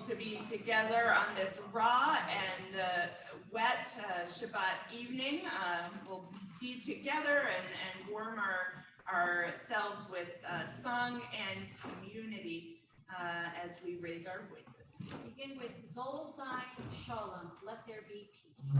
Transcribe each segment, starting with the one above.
to be together on this raw and wet Shabbat evening. We'll be together and warm ourselves with song and community as we raise our voices. We begin with Zol Zayin Shalom, let there be peace.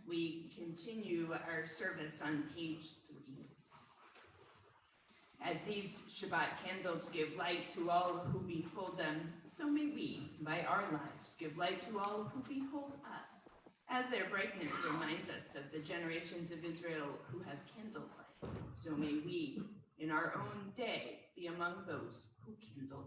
We continue our service on page 3. As these Shabbat candles give light to all who behold them, so may we, by our lives, give light to all who behold us, as their brightness reminds us of the generations of Israel who have kindled light. So may we, in our own day, be among those who kindle light.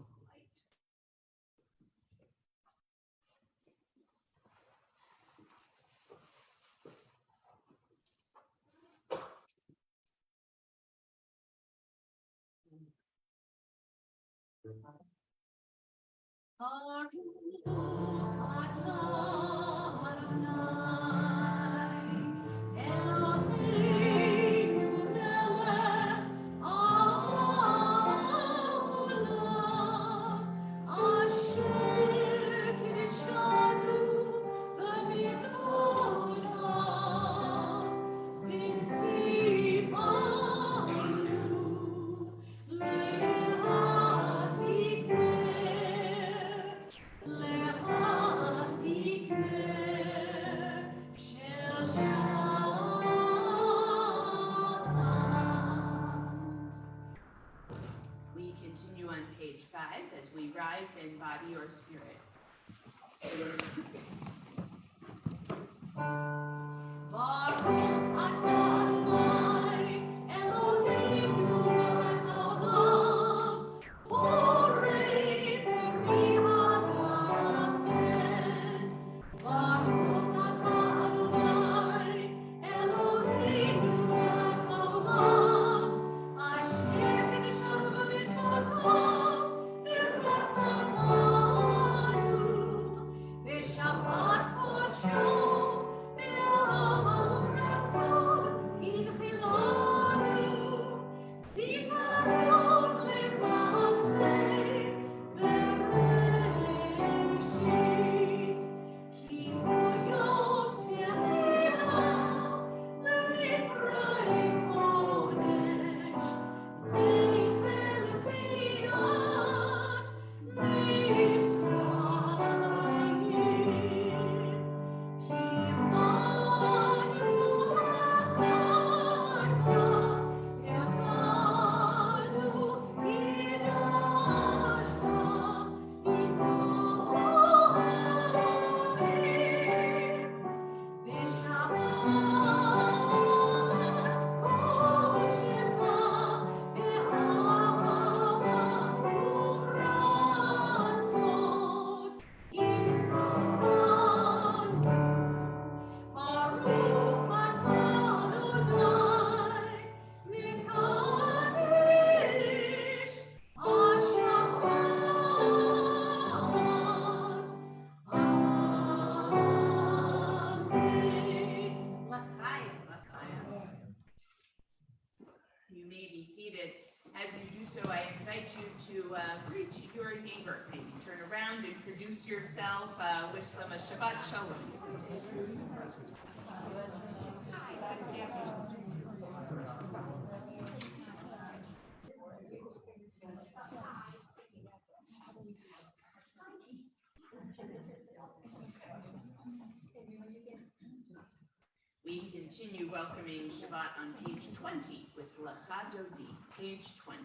We continue on page 5 as we rise in body or spirit. Shabbat invite you to greet your neighbor. Maybe turn around, introduce yourself, wish them a Shabbat Shalom. We continue welcoming Shabbat on page 20 with Lecha Dodi, page 20.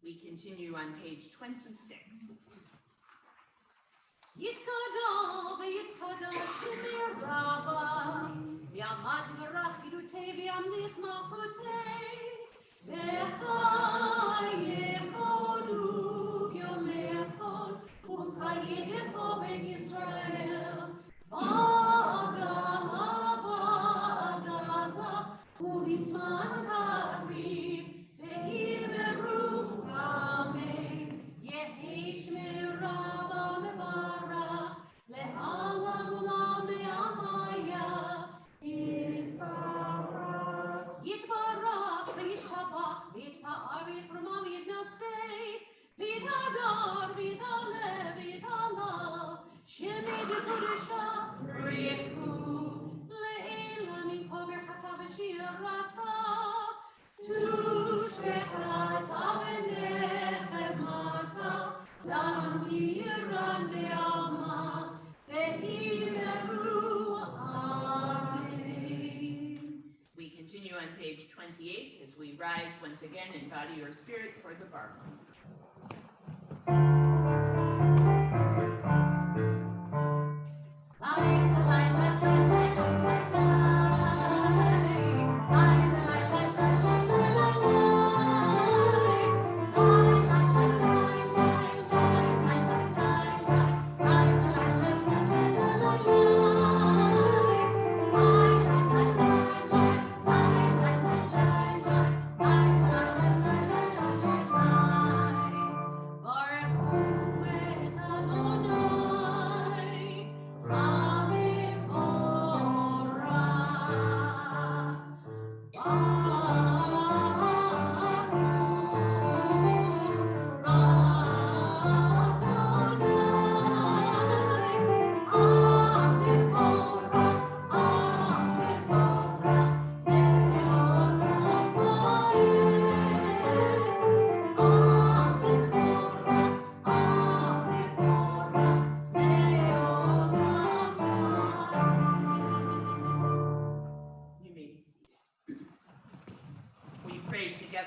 We continue on page 26. יתקדש ויתקדש ומרבה, ויעמד ורח גדותי וימליך מלכותי, ויכבדו יומך ובחיי בית ישראל, בעגלה ובזמן קריב, ויאמרו אמן, יהי שמרבה מברך, לעולם עולם בימיה, יתברך וישתבח ויתפאר ויתרומם ויתנשא, ויתהדר ויתעלה ויתעלה, שמי בקודשה ברכו, לעילה מנפה ברכתה ושירתה, תושבחתה ונחמתה, תמירן בעלמה, ויאמרו אמן. We continue on page 28 as we rise once again in body or spirit for the bar.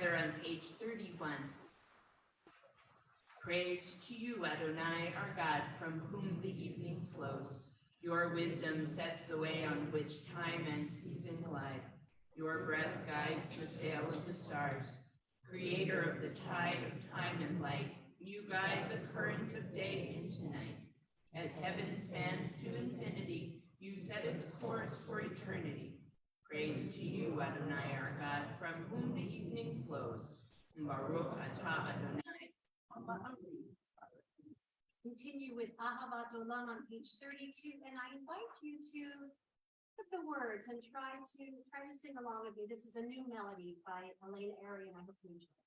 together on page 31. Praise to you, Adonai, our God, from whom the evening flows. Your wisdom sets the way on which time and season glide. Your breath guides the sail of the stars. Creator of the tide of time and light, you guide the current of day into night. As heaven spans to infinity, you set its course for eternity. Praise to you, Adonai, our God, from whom the evening flows. Baruch atah Adonai. Continue with Ahavat Olam on page 32, and I invite you to look at the words and try to sing along with me. This is a new melody by Elaine Airy, and I hope you enjoy it.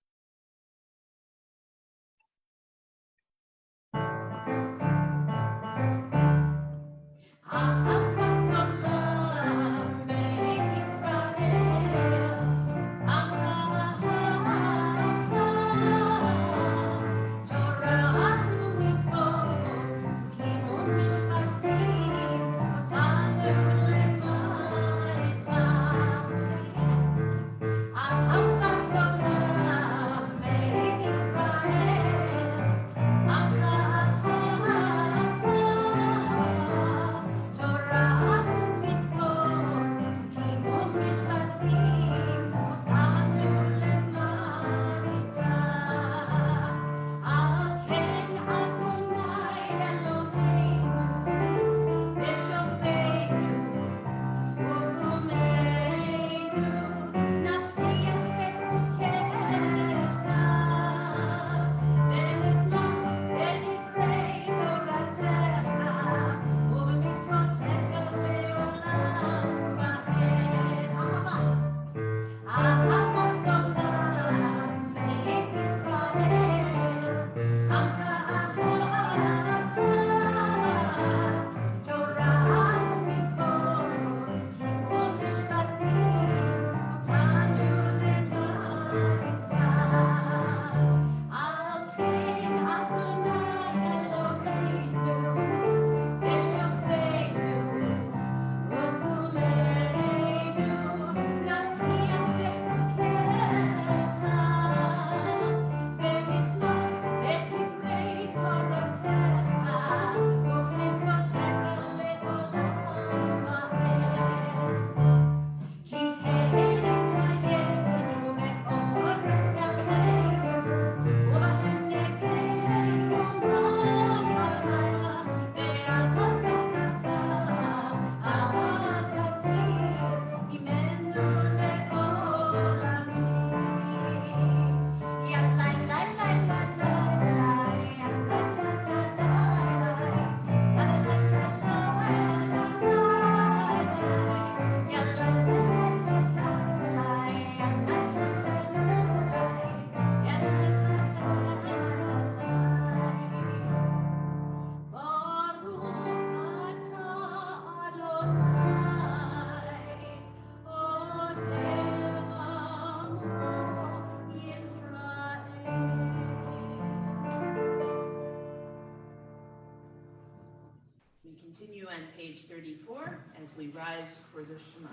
Continue on page 34 as we rise for the Shema.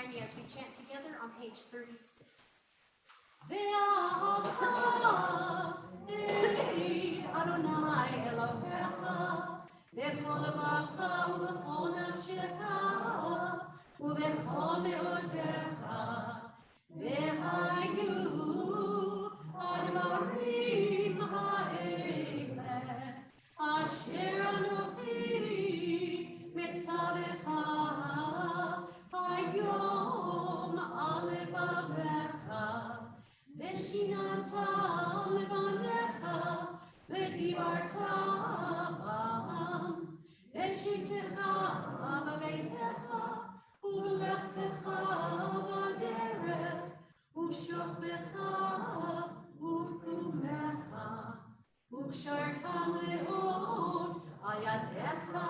join me as we chant together on page 36. Adonai Elohecha, b'chol levacha u'b'chol nafshecha, u'b'chol me'odecha, v'hayu admarim ha'eleh, asher anochi mitzavecha, hayom al levavecha, v'shinantam levanecha, v'dibartam, v'shitecha b'beitecha, u'lechtecha b'derech, u'shokbecha u'vkumecha, u'kshartam leot al yadecha,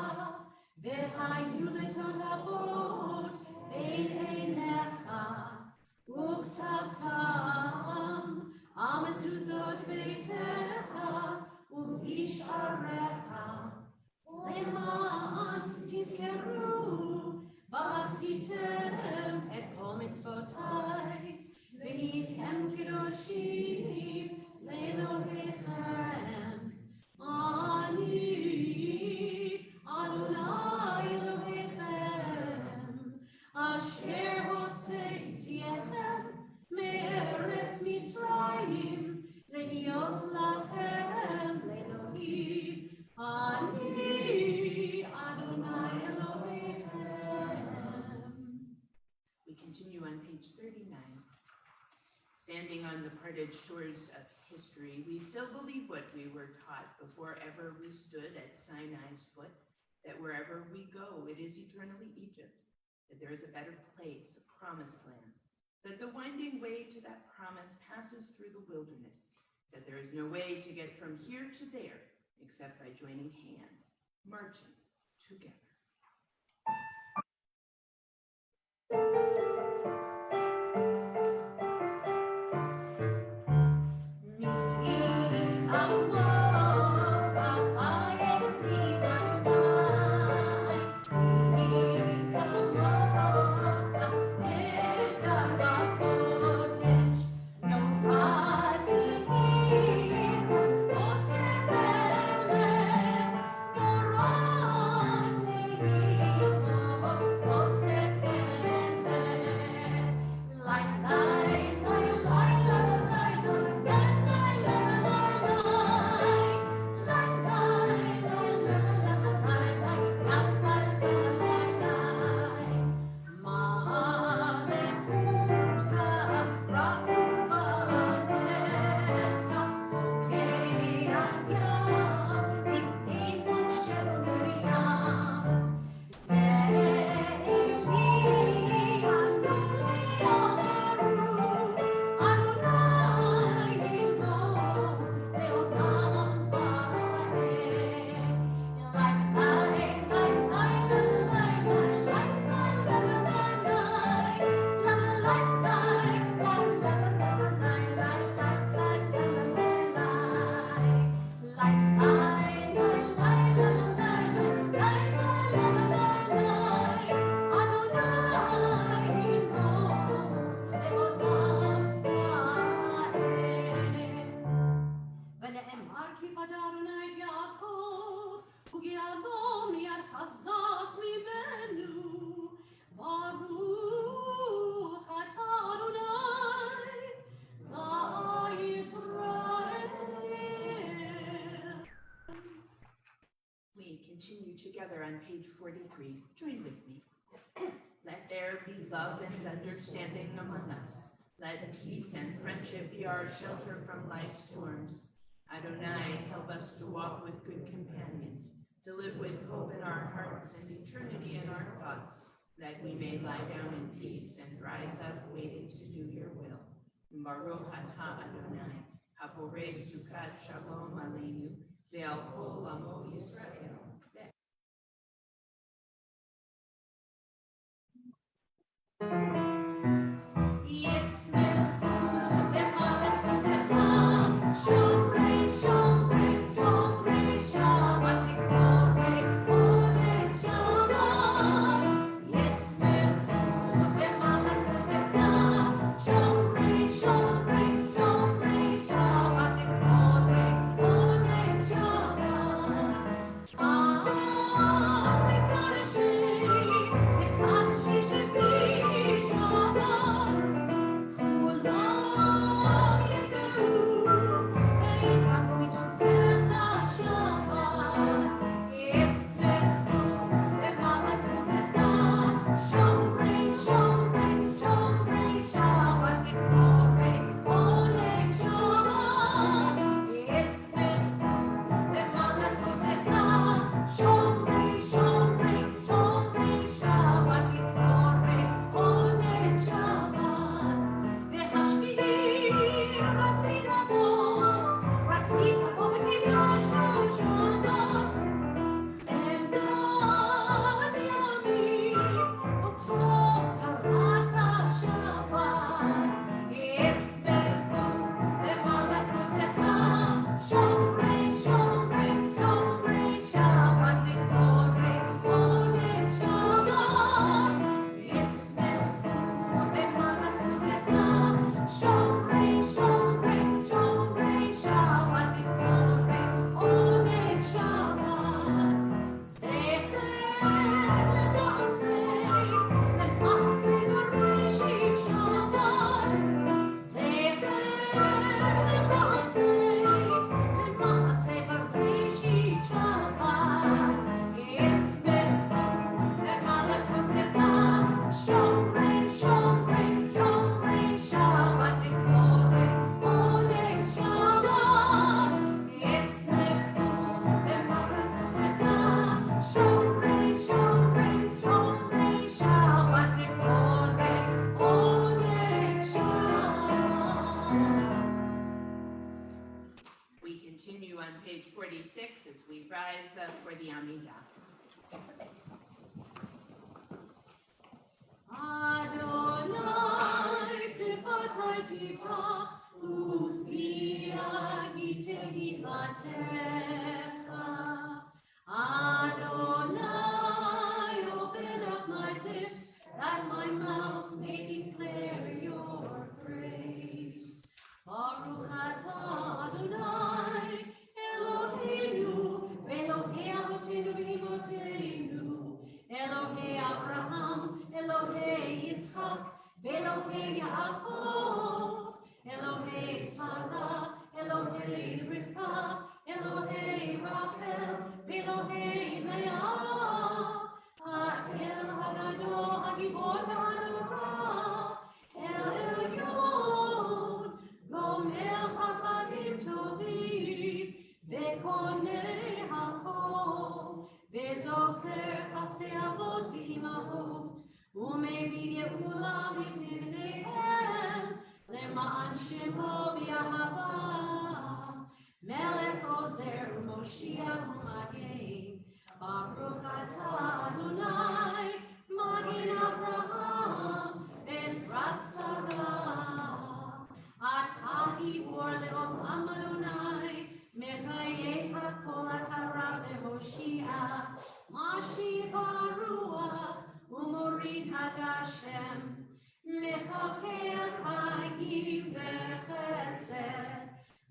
v'hayu letotafot bein einecha, u'chtavtam amezuzot beitecha, u'visharecha, leman tizkeru v'asitem et kol mitzvotai, v'hitem kedoshim le'Elohechem. Ani Adonai Elohechem, asher hotzeiti etchem me'eretz Mitzrayim, lehiot lachem le'Elohim. Ani Adonai Elohechem. We continue on page 39. Standing on the parted shores of history, we still believe what we were taught before ever we stood at Sinai's foot, that wherever we go, it is eternally Egypt, that there is a better place, a promised land, that the winding way to that promise passes through the wilderness, that there is no way to get from here to there except by joining hands, marching together. Continue together on page 43. Join with me. Let there be love and understanding among us. Let peace and friendship be our shelter from life's storms. Adonai, help us to walk with good companions, to live with hope in our hearts and eternity in our thoughts, that we may lie down in peace and rise up waiting to do your will. Baruch atah Adonai, haporei sukat shalom aleinu, ve'al kol amo Yisrael. Yes, rise for the Amidah. Adonai sifatai tiftach ufia gitehi latecha. Adonai, open up my lips that my mouth may declare your praise. Baruch atah Adonai Eloheinu Elohei Avotenu Imotenu Elohei Avraham Elohei Yitzchak Elohei Yaakov Elohei Sarah Elohei Rivka Elohei Rachel Elohei Leah Ha'el Hagadol Hagibor V'Hanora El Elyon Gomer Chasadim Tovim Vekonei Hakol Vezocher Chasdei Avot V'Imahot Umevi Geula Livneihem Leman Shemo B'Yahava Melech Ozer Moshiach U'Magen Baruch atah Adonai Magen Avraham Ezrat Sarah Atah Gibor Le'olam Adonai Mechayeh HaKol Atah Rav Le'Hoshia Mashiv HaRuach U'Morid HaGashem Mechakeh Chayim V'Chesed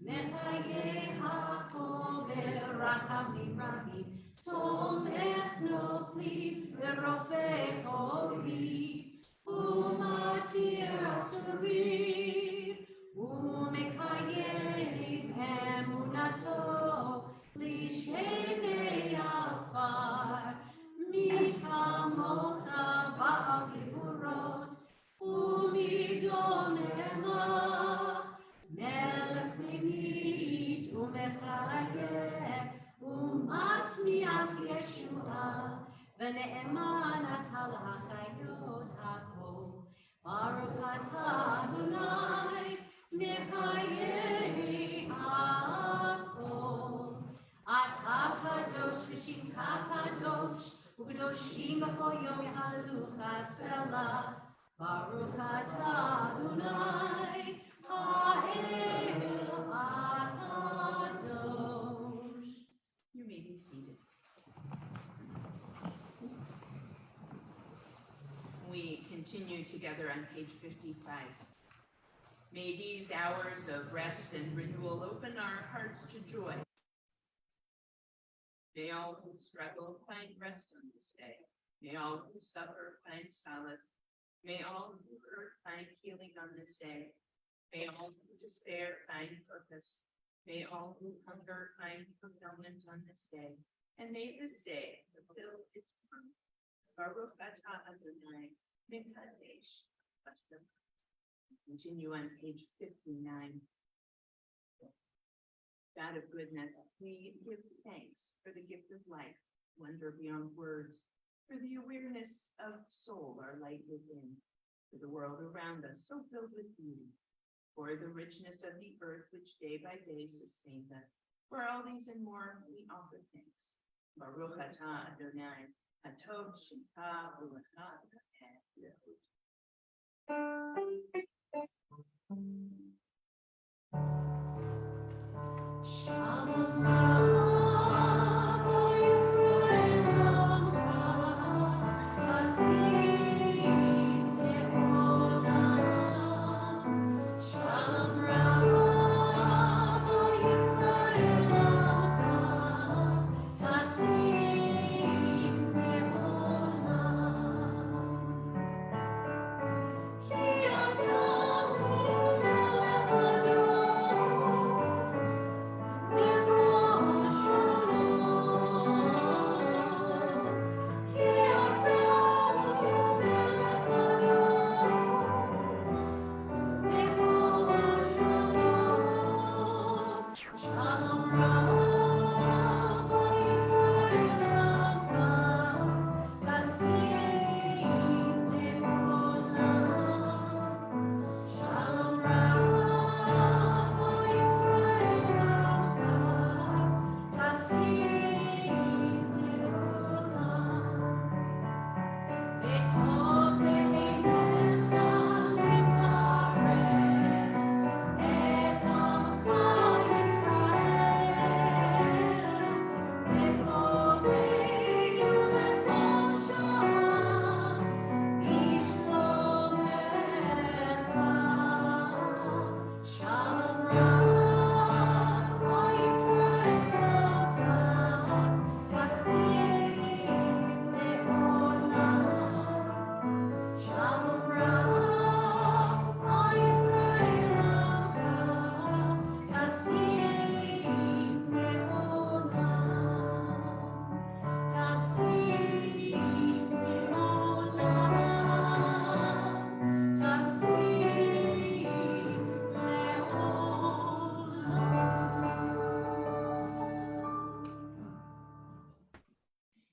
Mechayeh HaKol Berachamim Rabim Tomech Noflim V'Rofei Cholim U'Matir Asurim U'Mekayem Emunato Lishenei Afar Mikamocha Ba'al Gevurot U'Midon Elach Melech Memit U'Mechayeh U'Matzmiach Yeshua V'Ne'eman Atah L'Chayot HaKol Baruch atah Adonai Mechayeh HaKol Atah Kadosh V'Shimcha Kadosh U'Kadoshim B'chol Yom Hallelu Selah Baruch atah Adonai Ha'el HaKadosh. You may be seated. We continue together on page 55. May these hours of rest and renewal open our hearts to joy. May all who struggle find rest on this day. May all who suffer find solace. May all who hurt find healing on this day. May all who despair find purpose. May all who hunger find fulfillment on this day. And may this day fulfill its purpose. Baruch atah Adonai Mekadesh. Continue on page 59. God of goodness, we give thanks for the gift of life, wonder beyond words, for the awareness of soul, our light within, for the world around us, so filled with beauty, for the richness of the earth, which day by day sustains us. For all these and more, we offer thanks. Baruch atah Adonai, Atov Shemcha U'Lecha Yehud. Shalom Rav Yisrael Tasim Le'olam. Shalom Rav Yisrael Tasim Le'olam. Ki Ata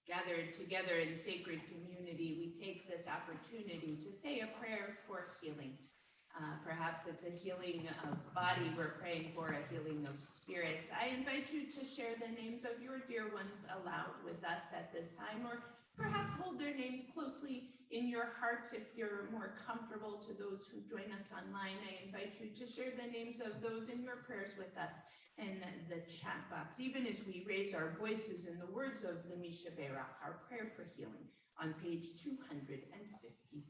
Gathered together in sacred community, we take this opportunity to say a prayer for healing. Perhaps it's a healing of body we're praying for, a healing of spirit. I invite you to share the names of your dear ones aloud with us at this time, or perhaps hold their names closely in your hearts if you're more comfortable. To those who join us online, I invite you to share the names of those in your prayers with us in the chat box, even as we raise our voices in the words of the Misha Berach, our prayer for healing, on page 253.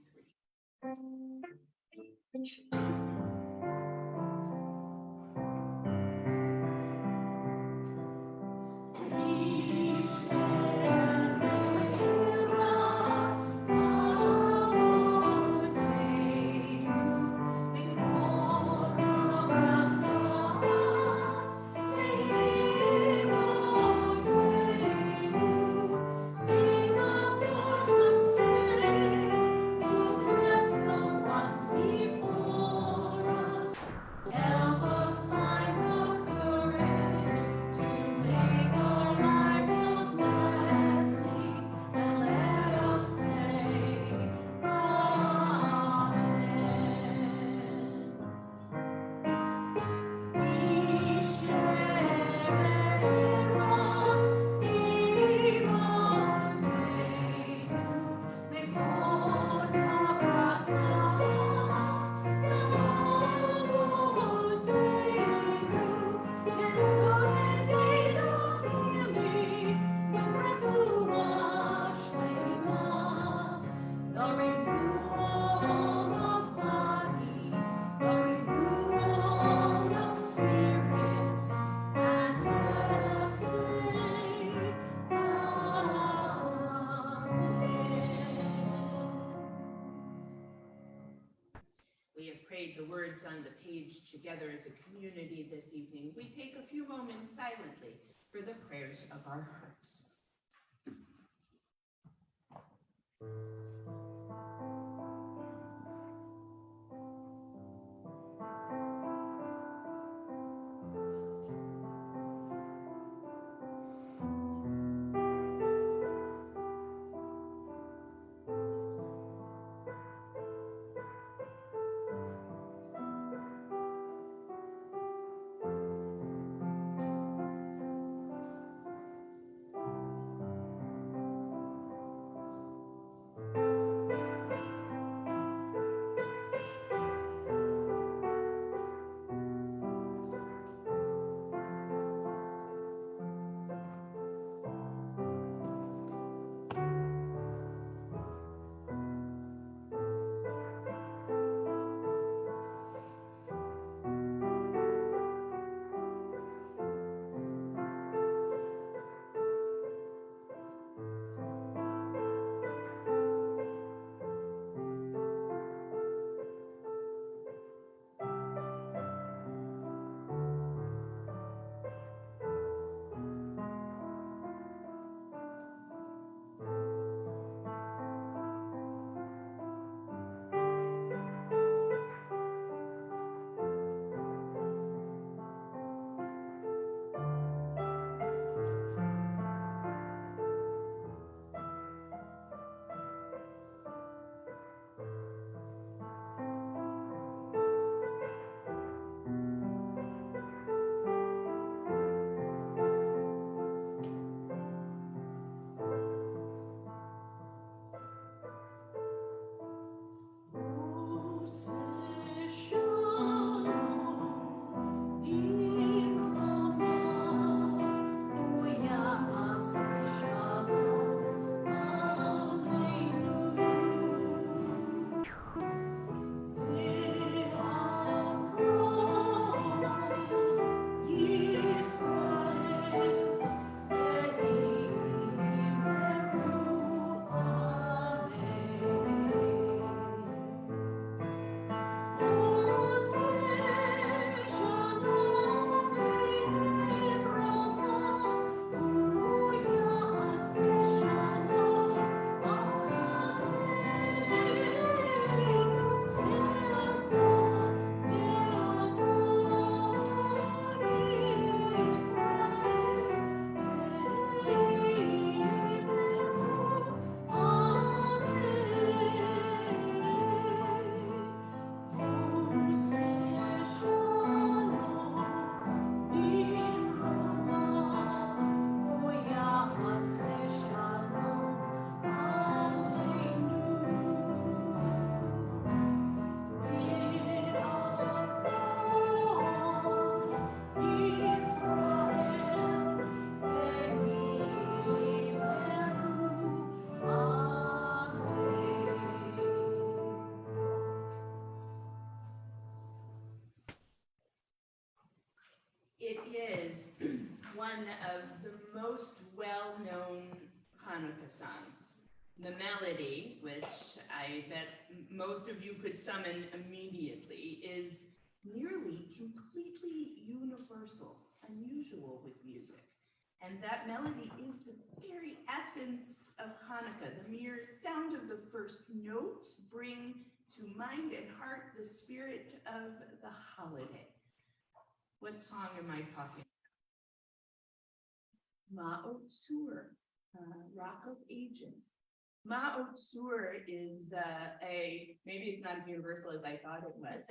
Help us find the courage to make our lives a blessing, and let us say the renewal of body, the renewal of spirit, and let us say, Amen. We have prayed the words on the page together as a community this evening. We take a few moments silently for the prayers of our hearts. one of the most well-known Hanukkah songs. The melody, which I bet most of you could summon immediately, is nearly completely universal, unusual with music. And that melody is the very essence of Hanukkah. The mere sound of the first notes bring to mind and heart the spirit of the holiday. What song am I talking about? Ma'ot Sur, Rock of Ages. Ma'ot Sur is maybe it's not as universal as I thought it was.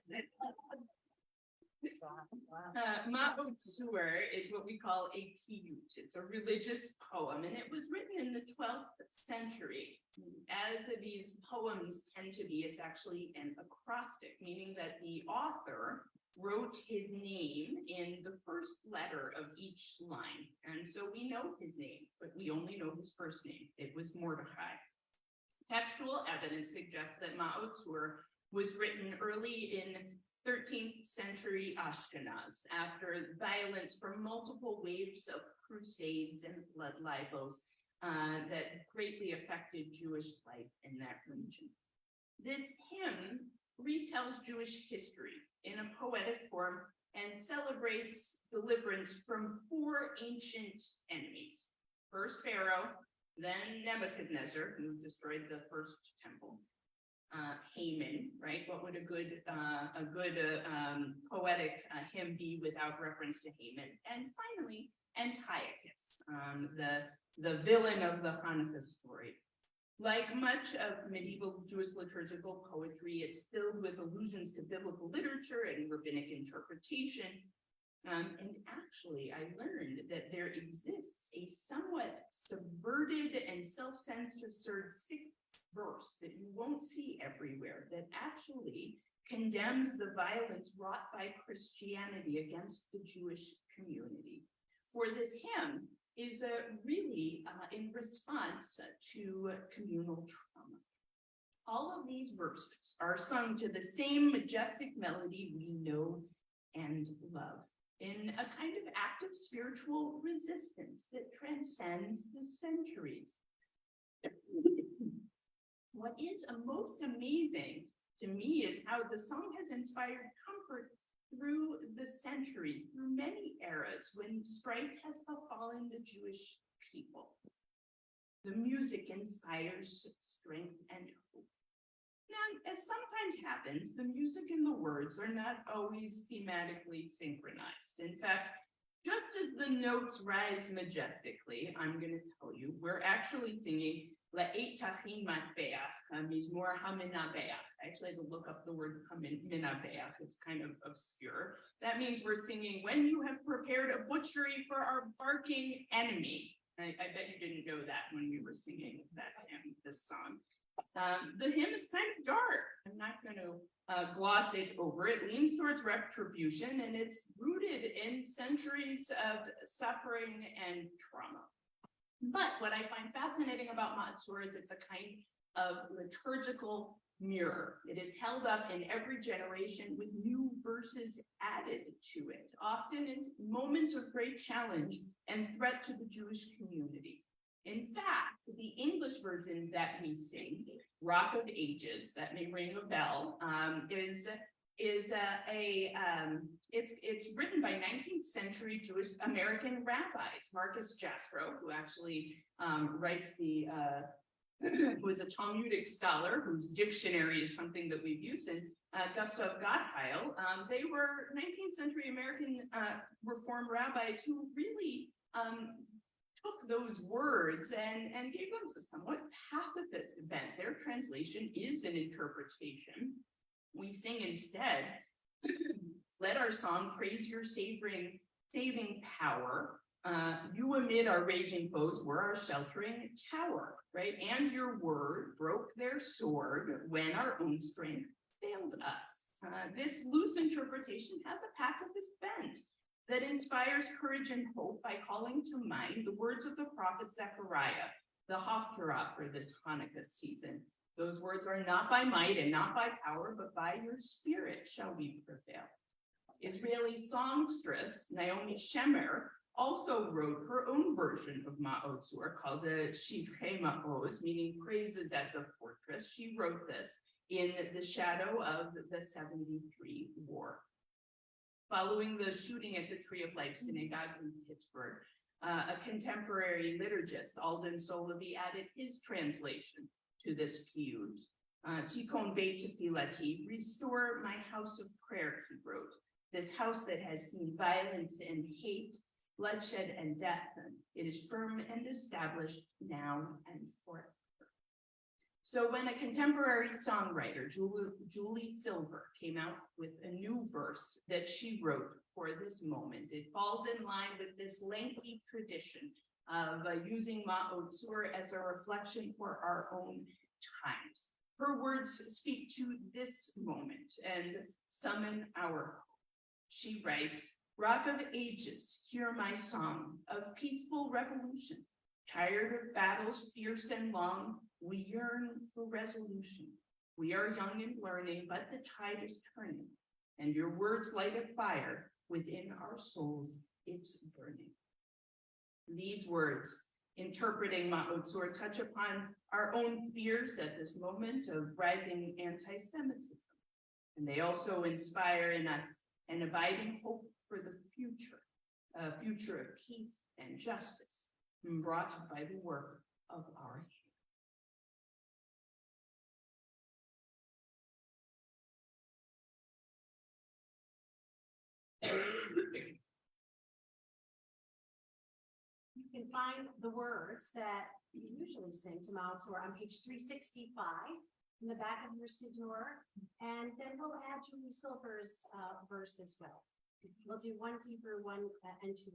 Ma'ot Sur is what we call a piyut. It's a religious poem, and it was written in the 12th century. As these poems tend to be, it's actually an acrostic, meaning that the author wrote his name in the first letter of each line. And so we know his name, but we only know his first name. It was Mordechai. Textual evidence suggests that Ma'ot Sur was written early in 13th century Ashkenaz after violence from multiple waves of crusades and blood libels that greatly affected Jewish life in that region. This hymn retells Jewish history in a poetic form and celebrates deliverance from 4 ancient enemies. First Pharaoh, then Nebuchadnezzar, who destroyed the first temple. Haman, right? What would a good poetic hymn be without reference to Haman? And finally, Antiochus, the villain of the Hanukkah story. Like much of medieval Jewish liturgical poetry, it's filled with allusions to biblical literature and rabbinic interpretation. And actually, I learned that there exists a somewhat subverted and self-censored 6th verse that you won't see everywhere that actually condemns the violence wrought by Christianity against the Jewish community. For this hymn is really in response to communal trauma. All of these verses are sung to the same majestic melody we know and love, in a kind of active spiritual resistance that transcends the centuries. What is most amazing to me is how the song has inspired comfort through the centuries, through many eras when strife has befallen the Jewish people. The music inspires strength and hope. Now, as sometimes happens, the music and the words are not always thematically synchronized. In fact, just as the notes rise majestically, I'm going to tell you, we're actually singing La'et Tachin Matbeach, Mizmor HaMenabeach. I actually had to look up the word Menabeach. It's kind of obscure. That means we're singing, when you have prepared a butchery for our barking enemy. I bet you didn't know that when we were singing that hymn, this song. The hymn is kind of dark. I'm not going to gloss it over. It leans towards retribution, and it's rooted in centuries of suffering and trauma. But what I find fascinating about Ma'ot Sur is it's a kind of liturgical mirror. It is held up in every generation with new verses added to it, often in moments of great challenge and threat to the Jewish community. In fact, the English version that we sing, Rock of Ages, that may ring a bell, it's written by 19th century Jewish American rabbis, Marcus Jastrow, who actually writes who is a Talmudic scholar whose dictionary is something that we've used, and Gustav Gottheil. They were 19th century American Reform rabbis who really took those words and gave them a somewhat pacifist bent. Their translation is an interpretation. We sing instead, let our song praise your saving power. You amid our raging foes were our sheltering tower, right? And your word broke their sword when our own strength failed us. This loose interpretation has a pacifist bent that inspires courage and hope by calling to mind the words of the prophet Zechariah, the Haftarah for this Hanukkah season. Those words are not by might and not by power, but by your spirit shall we prevail. Israeli songstress Naomi Shemer also wrote her own version of Ma'otsur called the Shipre Ma'oz, meaning praises at the fortress. She wrote this in the shadow of the 73 war. Following the shooting at the Tree of Life Synagogue in Pittsburgh, a contemporary liturgist, Alden Solovey, added his translation to this piyut. Tikon Beit Tefilati, restore my house of prayer, he wrote. This house that has seen violence and hate, bloodshed and death, it is firm and established now and forever. So when a contemporary songwriter, Julie Silver, came out with a new verse that she wrote for this moment, it falls in line with this lengthy tradition of using Ma'otsur as a reflection for our own times. Her words speak to this moment and summon our hope. She writes, Rock of ages, hear my song of peaceful revolution. Tired of battles fierce and long, we yearn for resolution. We are young and learning, but the tide is turning, and your words light a fire within our souls, it's burning. These words, interpreting Ma'otsur, touch upon our own fears at this moment of rising anti-Semitism. And they also inspire in us an abiding hope for the future, a future of peace and justice brought by the work of our hands. You can find the words that you usually sing to Ma'otsur on page 365 in the back of your siddur, and then we'll add Julie Silver's verse as well. We'll do one Hebrew, one and two.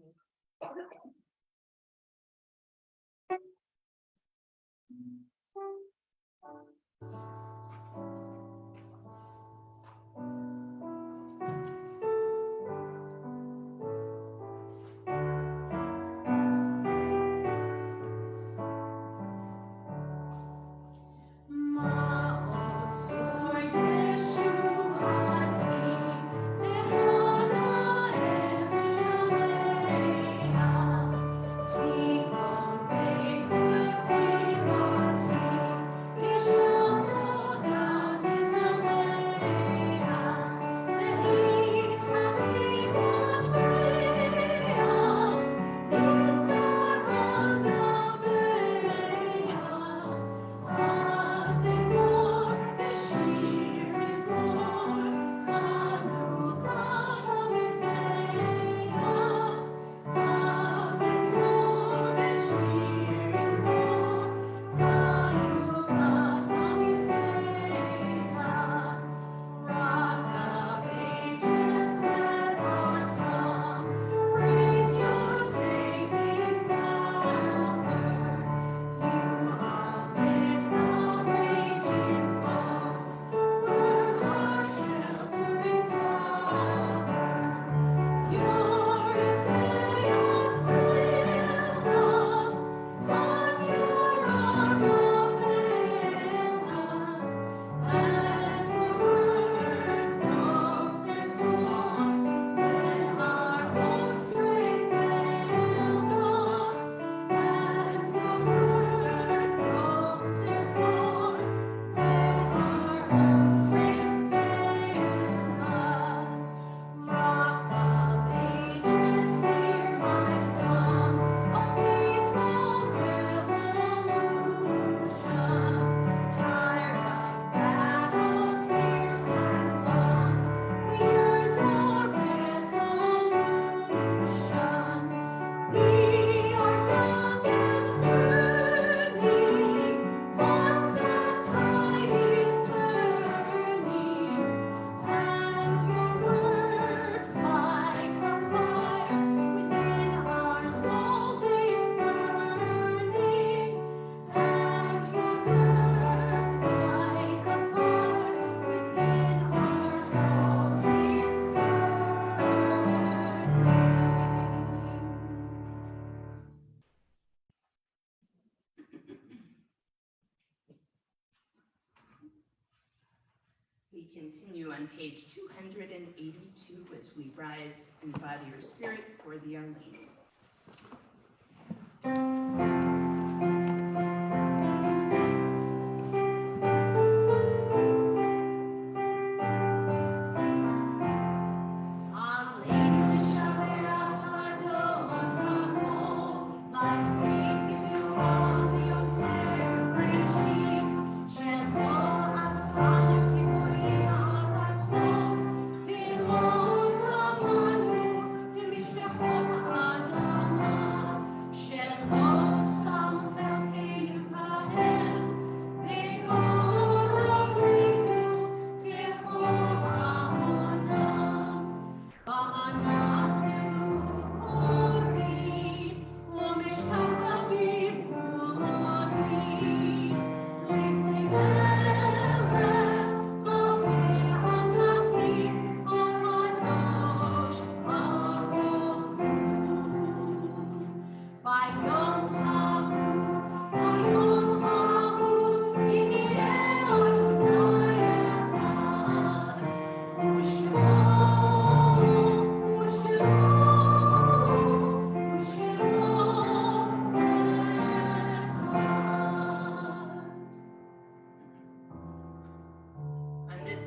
We continue on page 282 as we rise in body or spirit for the Hallelu.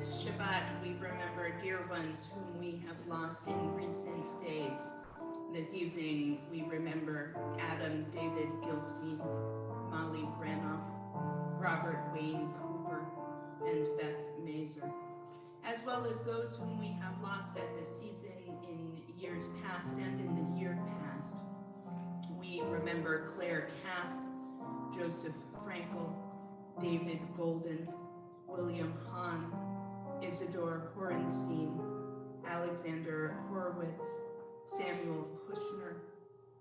this Shabbat, we remember dear ones whom we have lost in recent days. This evening, we remember Adam David Gilstein, Molly Branoff, Robert Wayne Cooper, and Beth Mazer, as well as those whom we have lost at this season in years past and in the year past. We remember Claire Caff, Joseph Frankel, David Golden, William Hahn, Isidore Horenstein, Alexander Horowitz, Samuel Kushner,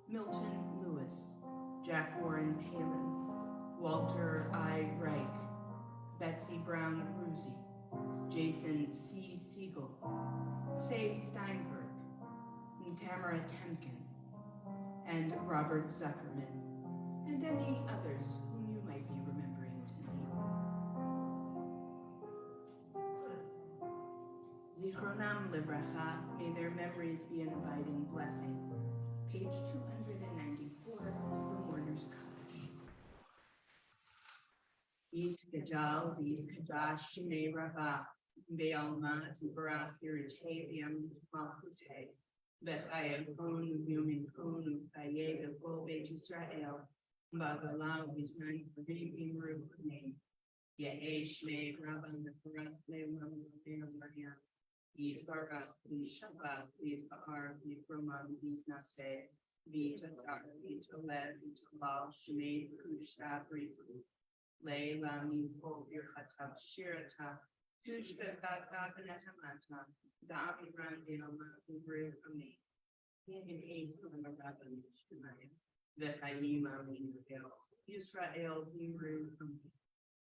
Milton Lewis, Jack Warren Palin, Walter I. Reich, Betsy Brown Ruzi, Jason C. Siegel, Faye Steinberg, Tamara Temkin, and Robert Zuckerman, and any others whom you might be remembering tonight. Zichronam Livracha, may their memories be an abiding blessing. Page 294, The Mourner's Cottage. Eat Gajal, Eat Kajash, Shimei Rava, Bealma, Tibarah, Iritavium, Malchute, Bechayim, Konu, Yumin, Konu, Kaye, Bo, Beit Israel, Bagalau, Bisnan, Vivim, Rukune, Yahe, Shmei, Rabban, the Parat, Leman, Maria, Eat Barak, Eat Shabbat, Eat Baar, Eat Roman, Eat Nase, Eat Adar, Eat Oled, Eat Lal, Shmei, Kushta, Britu, Leila, Mipol, Irchata, Shirata, Tushka, Gata, Benetamata, Davi, Randilma, Ubri, Ami, in Aid from the Rabban, Shemai, Vechayima, Minville, Israel, Hebrew,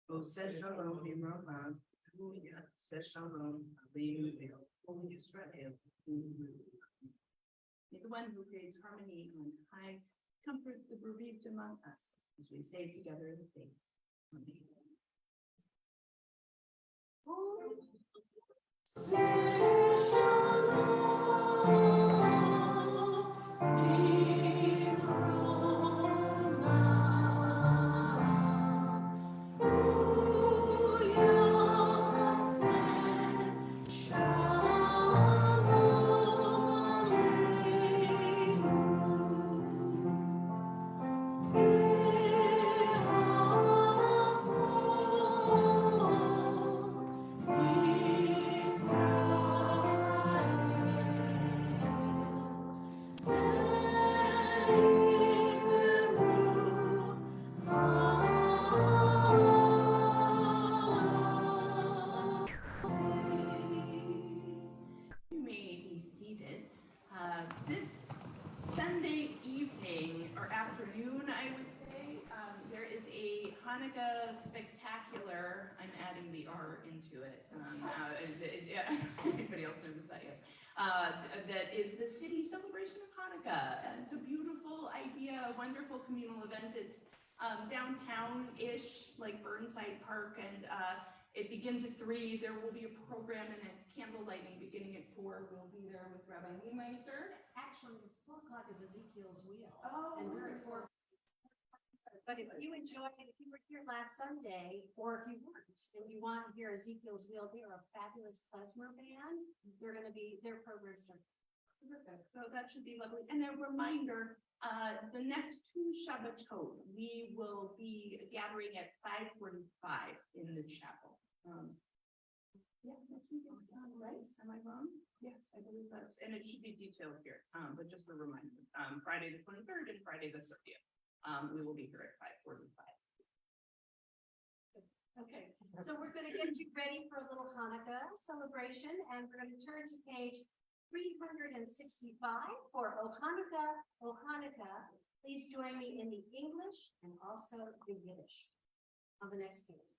O said Shalom, Imroman, Huya, said Shalom, Aleinu, O Israel, the one who creates harmony on high, comfort the bereaved among us, as we say together the faith. Amen. Say shalom. This Sunday evening or afternoon, I would say, there is a Hanukkah spectacular. I'm adding the R into it. Yeah, anybody else notice that? Yes. That is the city celebration of Hanukkah. And it's a beautiful idea, a wonderful communal event. It's downtown-ish, like Burnside Park, and it begins at 3. There will be a program and a candle lighting beginning at 4. We'll be there with Rabbi Niemeiser. Actually, 4 o'clock is Ezekiel's wheel. Oh. And we're at 4. But if you were here last Sunday, or if you weren't, and you want to hear Ezekiel's wheel, they are a fabulous klezmer band. They're going to be, their program starts. Perfect. So that should be lovely. And a reminder, the next 2 Shabbatot, we will be gathering at 5:45 in the chapel. Yeah, I think it's right. Am I wrong? Yes, I believe that's, and it should be detailed here, but just a reminder, Friday the 23rd and Friday the 30th. We will be here at 5:45. Okay, so we're going to get you ready for a little Hanukkah celebration, and we're going to turn to page 365 for O Hanukkah, O Hanukkah. Please join me in the English and also the Yiddish on the next page.